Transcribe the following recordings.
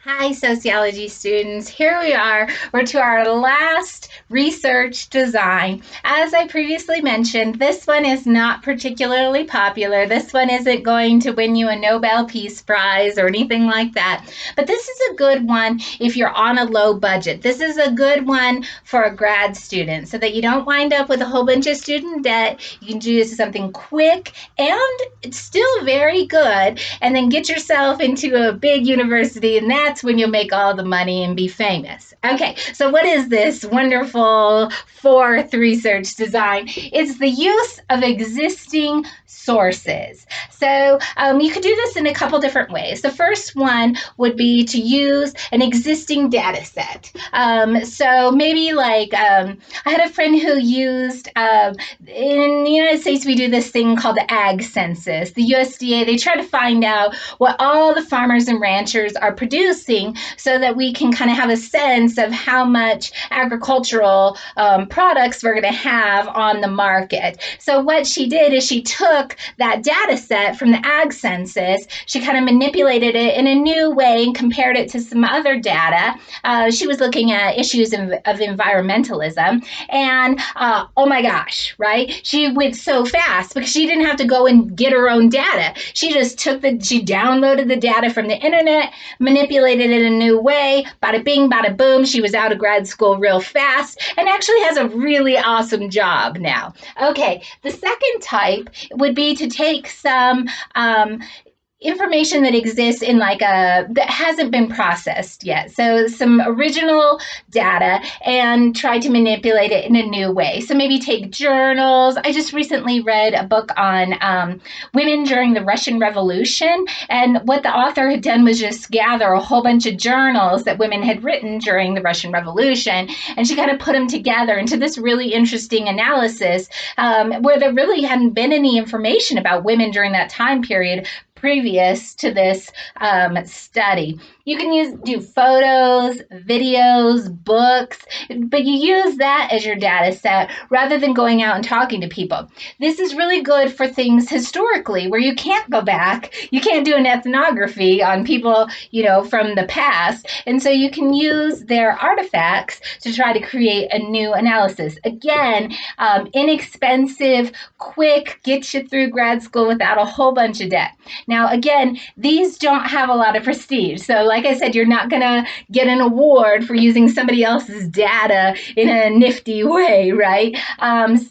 Hi, sociology students. Here we are. We're to our last research design. As I previously mentioned, this one is not particularly popular. This one isn't going to win you a Nobel Peace Prize or anything like that. But this is a good one if you're on a low budget. This is a good one for a grad student so that you don't wind up with a whole bunch of student debt. You can do something quick and it's still very good, and then get yourself into a big university, and that's when you'll make all the money and be famous. Okay, so what is this wonderful fourth research design? It's the use of existing sources. So you could do this in a couple different ways. The first one would be to use an existing data set. So maybe I had a friend who used, in the United States, we do this thing called the ag census. The USDA, they try to find out what all the farmers and ranchers are producing so that we can kind of have a sense of how much agricultural products we're going to have on the market. So what she did is she took that data set from the ag census, she kind of manipulated it in a new way and compared it to some other data. She was looking at issues of environmentalism, and oh my gosh, right? She went so fast because she didn't have to go and get her own data. She just she downloaded the data from the internet, manipulated it in a new way, bada bing, bada boom. She was out of grad school real fast and actually has a really awesome job now. Okay, the second type would be to take some information that exists in that hasn't been processed yet. So some original data and try to manipulate it in a new way. So maybe take journals. I just recently read a book on women during the Russian Revolution, and what the author had done was just gather a whole bunch of journals that women had written during the Russian Revolution, and she kind of put them together into this really interesting analysis where there really hadn't been any information about women during that time period previous to this study. You can do photos, videos, books, but you use that as your data set rather than going out and talking to people. This is really good for things historically where you can't go back. You can't do an ethnography on people, from the past. And so you can use their artifacts to try to create a new analysis. Again, inexpensive, quick, get you through grad school without a whole bunch of debt. Now, again, these don't have a lot of prestige. So like I said, you're not going to get an award for using somebody else's data in a nifty way, right?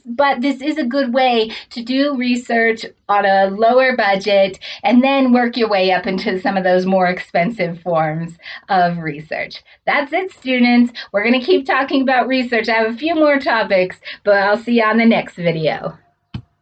But this is a good way to do research on a lower budget and then work your way up into some of those more expensive forms of research. That's it, students. We're going to keep talking about research. I have a few more topics, but I'll see you on the next video.